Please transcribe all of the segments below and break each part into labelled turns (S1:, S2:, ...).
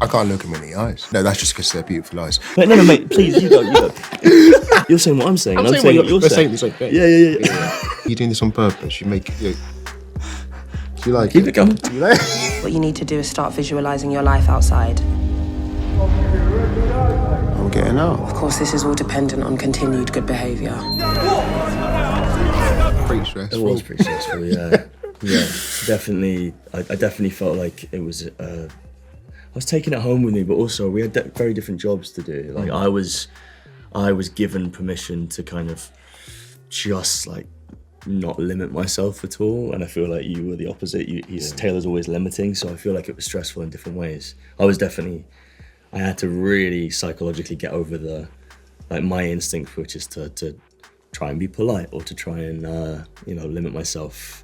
S1: I can't look them in the eyes. No, that's just because they're beautiful eyes.
S2: Wait, no, mate, please, you go. You're saying what I'm saying. I'm saying what you're saying.
S1: The same thing.
S2: Yeah.
S1: You're doing this on purpose. You make it. Do you like
S2: Keep it going.
S1: Do you like
S3: What you need to do is start visualising your life outside.
S1: I'm getting out.
S3: Of course, this is all dependent on continued good behaviour.
S1: Pretty stressful.
S2: It was pretty stressful, yeah. Yeah, definitely. I definitely felt like it was. I was taking it home with me, but also we had very different jobs to do. Like I was given permission to kind of just like not limit myself at all, and I feel like you were the opposite. Taylor's always limiting, so I feel like it was stressful in different ways. I had to really psychologically get over my instinct, which is to try and be polite or to try and limit myself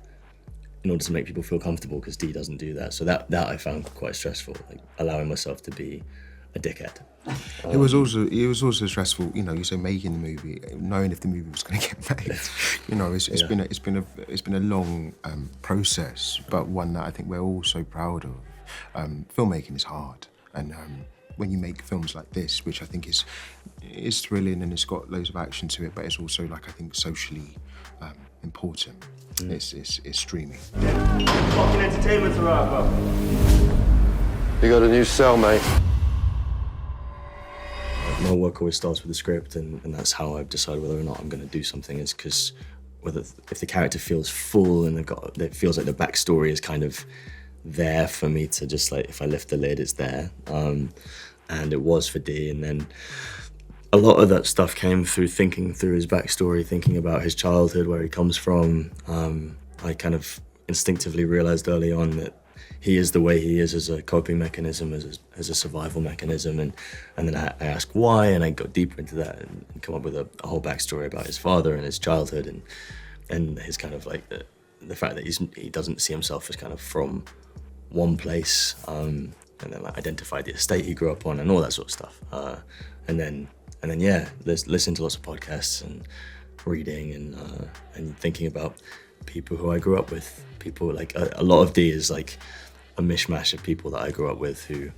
S2: in order to make people feel comfortable, because Dee doesn't do that. So that I found quite stressful, like allowing myself to be a dickhead.
S1: It was also stressful, you say making the movie, knowing if the movie was going to get made. It's been a long process, but one that I think we're all so proud of. Filmmaking is hard, and when you make films like this, which I think is thrilling and it's got loads of action to it, but it's also I think socially important. It's streaming.
S4: Fucking entertainment's alright, bro.
S5: You got a new cell, mate.
S2: My work always starts with the script, and that's how I've decided whether or not I'm going to do something, is because if the character feels full and it feels like the backstory is kind of there for me to just if I lift the lid, it's there. And it was for Dee, and then a lot of that stuff came through thinking through his backstory, thinking about his childhood, where he comes from. I kind of instinctively realized early on that he is the way he is as a coping mechanism, as a survival mechanism, and then I asked why, and I got deeper into that and come up with a whole backstory about his father and his childhood, and his kind of the fact that he doesn't see himself as kind of from one place, and then identified the estate he grew up on and all that sort of stuff, and then listen to lots of podcasts and reading and thinking about people who I grew up with. People a lot of Dee is like a mishmash of people that I grew up with who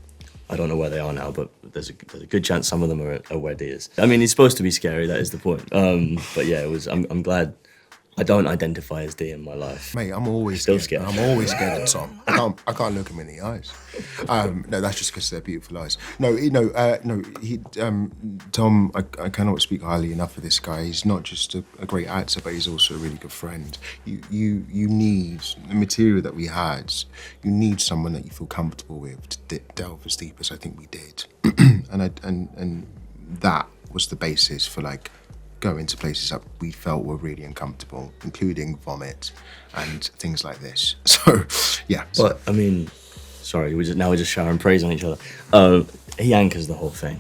S2: I don't know where they are now, but there's a good chance some of them are where Dee is. I mean, he's supposed to be scary, that is the point. But yeah, I'm glad I don't identify as Dee in my life.
S1: Mate, I'm always
S2: scared.
S1: I'm always scared of Tom. I can't look him in the eyes. No, that's just because they're beautiful eyes. Tom, I cannot speak highly enough of this guy. He's not just a great actor, but he's also a really good friend. You need the material that we had. You need someone that you feel comfortable with to delve as deep as I think we did, and that was the basis for go into places that we felt were really uncomfortable, including vomit and things like this. So, yeah.
S2: But I mean, sorry, we're just showering praise on each other. He anchors the whole thing.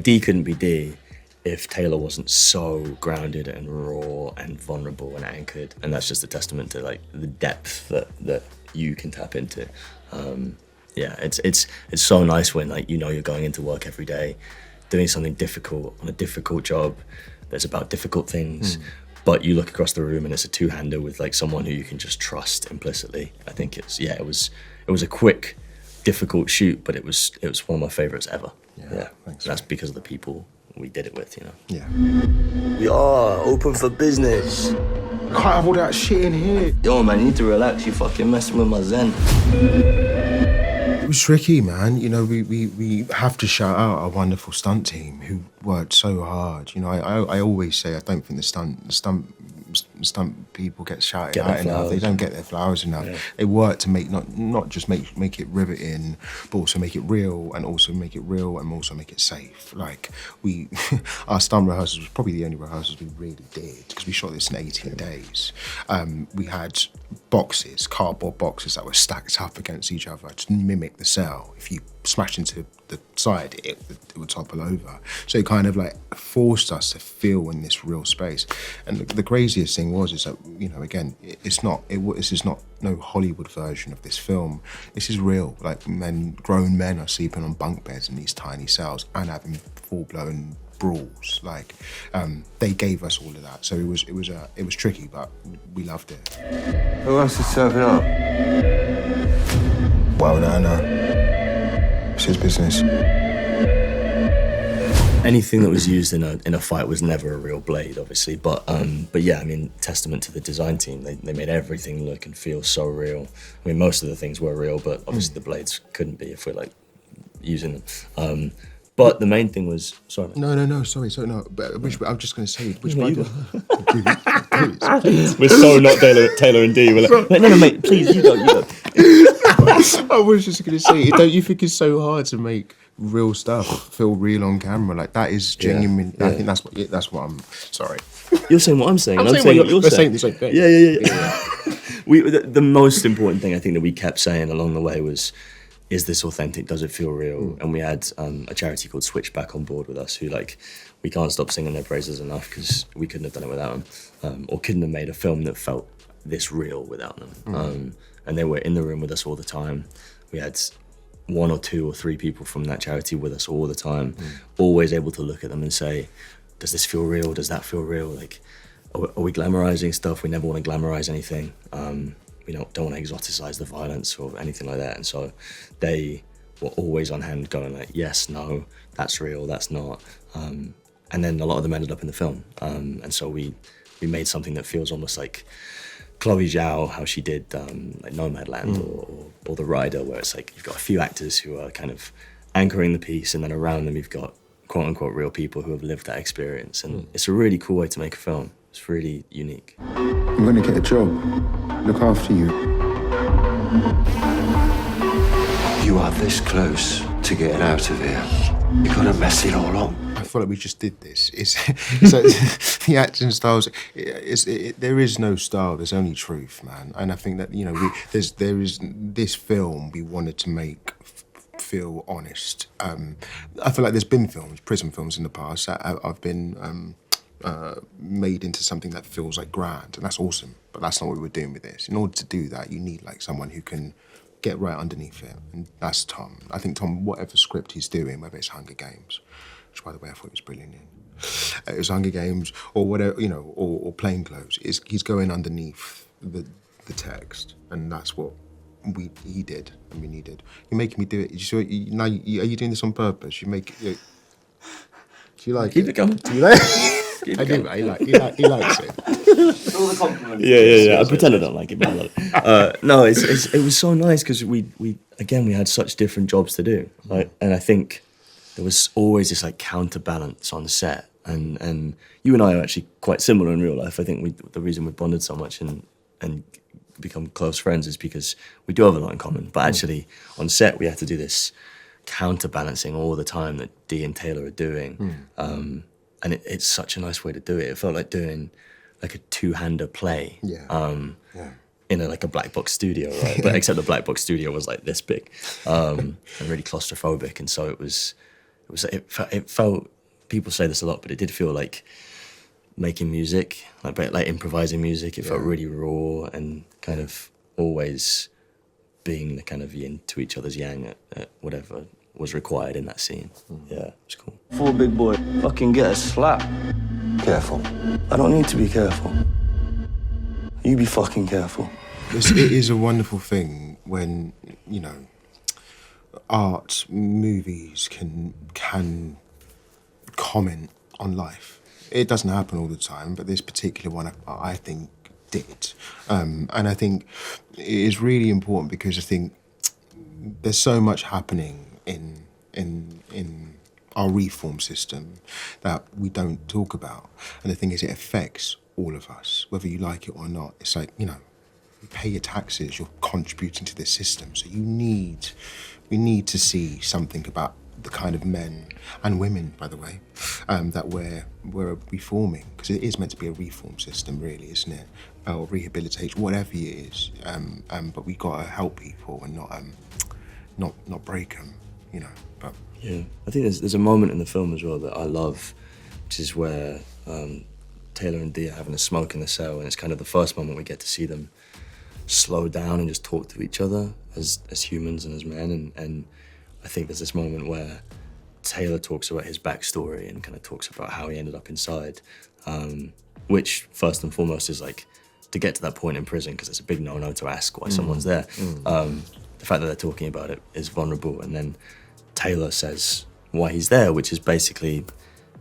S2: Dee couldn't be Dee if Taylor wasn't so grounded and raw and vulnerable and anchored, and that's just a testament to the depth that you can tap into. It's so nice when you're going into work every day, doing something difficult on a difficult job that's about difficult things, but you look across the room and it's a two-hander with someone who you can just trust implicitly. I think it was a quick, difficult shoot, but it was one of my favorites ever.
S1: Yeah. Thanks,
S2: that's because of the people we did it with,
S1: Yeah.
S2: We are open for business.
S1: Can't have all that shit in here.
S2: Yo, man, you need to relax. You fucking messing with my zen.
S1: It was tricky, man. We have to shout out our wonderful stunt team who worked so hard. I always say I don't think the stunt people get shouted out enough. They don't get their flowers enough. Yeah. They work to make not just make it riveting, but also make it real, and also make it safe. Our stunt rehearsals was probably the only rehearsals we really did, because we shot this in 18 days. We had cardboard boxes that were stacked up against each other to mimic the cell. If you smash into the side, it would topple over. So it kind of forced us to feel in this real space. And the craziest thing is that, again, this is not no Hollywood version of this film. This is real. Grown men are sleeping on bunk beds in these tiny cells and having full-blown brawls. They gave us all of that. So it was tricky, but we loved it.
S5: Who else is serving up?
S1: Well, no. It's his business.
S2: Anything that was used in a fight was never a real blade, obviously. But yeah, I mean, testament to the design team. They made everything look and feel so real. I mean, most of the things were real, but obviously the blades couldn't be if we're like using them. But the main thing was, sorry.
S1: No, sorry, no. But I'm just going to say, which one?
S2: Please. We're so not Taylor and Dee. We're like, no, mate, please, you go.
S1: I was just going to say, don't you think it's so hard to make real stuff feel real on camera? Like, that is genuine.
S2: Yeah.
S1: I think that's what I'm. Sorry.
S2: You're saying what I'm saying.
S1: I'm
S2: saying
S1: what you're saying.
S2: The
S1: same thing.
S2: Yeah. The most important thing I think that we kept saying along the way was, is this authentic? Does it feel real? And we had a charity called Switchback on board with us, who we can't stop singing their praises enough because we couldn't have done it without them, or couldn't have made a film that felt this real without them. And they were in the room with us all the time. We had 1 or 2 or 3 people from that charity with us all the time, always able to look at them and say, does this feel real? Does that feel real? Like, are we glamorizing stuff? We never want to glamorize anything. We don't want to exoticize the violence or anything like that. And so they were always on hand going like, yes, no, that's real, that's not. And then a lot of them ended up in the film. And so we made something that feels almost like Chloe Zhao, how she did like Nomadland or The Rider, where it's like you've got a few actors who are kind of anchoring the piece, and then around them you've got quote unquote real people who have lived that experience. And it's a really cool way to make a film. It's really unique.
S1: I'm going to get a job. Look after you.
S5: You are this close to getting out of here. You gotta mess it all up.
S1: I feel like we just did this. The acting styles. There is no style. There's only truth, man. And I think that there is this film we wanted to make feel honest. I feel like there's been prison films in the past that I've been made into something that feels like grand, and that's awesome. But that's not what we're doing with this. In order to do that, you need like someone who can get right underneath it, and that's Tom. I think Tom, whatever script he's doing, whether it's Hunger Games, which by the way I thought he was brilliant in, it was Hunger Games or whatever, or Plain Clothes, he's going underneath the text, and that's what he did and we needed. You're making me do it. Are you doing this on purpose? Do you like
S2: Keep
S1: it?
S2: it coming.
S1: Do you like I do. He likes it.
S4: All the compliments.
S2: Yeah. I pretend I don't like it, but I love it. No, it was so nice because we had such different jobs to do. And I think there was always this like counterbalance on set. And you and I are actually quite similar in real life. I think the reason we bonded so much and become close friends is because we do have a lot in common. But actually on set we have to do this counterbalancing all the time that Dee and Taylor are doing. And it's such a nice way to do it. It felt like doing like a two-hander play in a black box studio, right? But except the black box studio was like this big and really claustrophobic. And so it felt, people say this a lot, but it did feel like making music, like improvising music. It felt really raw and kind of always being the kind of yin to each other's yang at whatever was required in that scene. Yeah, it's cool.
S4: Full big boy. Fucking get a slap.
S5: Careful.
S4: I don't need to be careful. You be fucking careful.
S1: It is a wonderful thing when, art, movies can comment on life. It doesn't happen all the time, but this particular one I think did. And I think it is really important because I think there's so much happening in our reform system that we don't talk about. And the thing is, it affects all of us, whether you like it or not. It's like, you pay your taxes, you're contributing to this system. So we need to see something about the kind of men and women, by the way, that we're reforming, because it is meant to be a reform system, really, isn't it? Or rehabilitation, whatever it is. But we got to help people and not break them, But
S2: yeah, I think there's a moment in the film as well that I love, which is where Taylor and Dee are having a smoke in the cell, and it's kind of the first moment we get to see them slow down and just talk to each other as humans and as men. And I think there's this moment where Taylor talks about his backstory and kind of talks about how he ended up inside, which first and foremost is like, to get to that point in prison, because it's a big no-no to ask why someone's there. The fact that they're talking about it is vulnerable, and then Taylor says why he's there, which is basically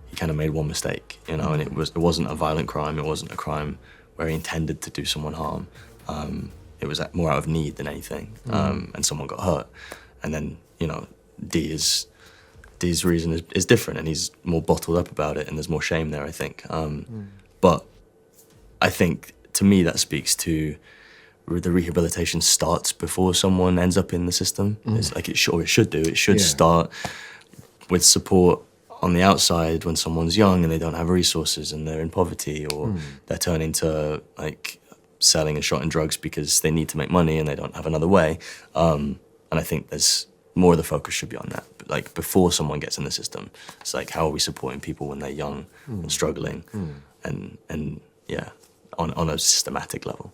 S2: he kind of made one mistake, you know, and it wasn't a violent crime. It wasn't a crime where he intended to do someone harm. It was more out of need than anything, and someone got hurt. And then, you know, D's reason is different, and he's more bottled up about it, and there's more shame there, I think. But I think, to me, that speaks to the rehabilitation starts before someone ends up in the system. It's like it should do. It should start with support on the outside when someone's young and they don't have resources and they're in poverty, or they're turning to like selling and shotting drugs because they need to make money and they don't have another way. And I think there's more of the focus should be on that. But like before someone gets in the system, it's like, how are we supporting people when they're young and struggling, and yeah, on a systematic level.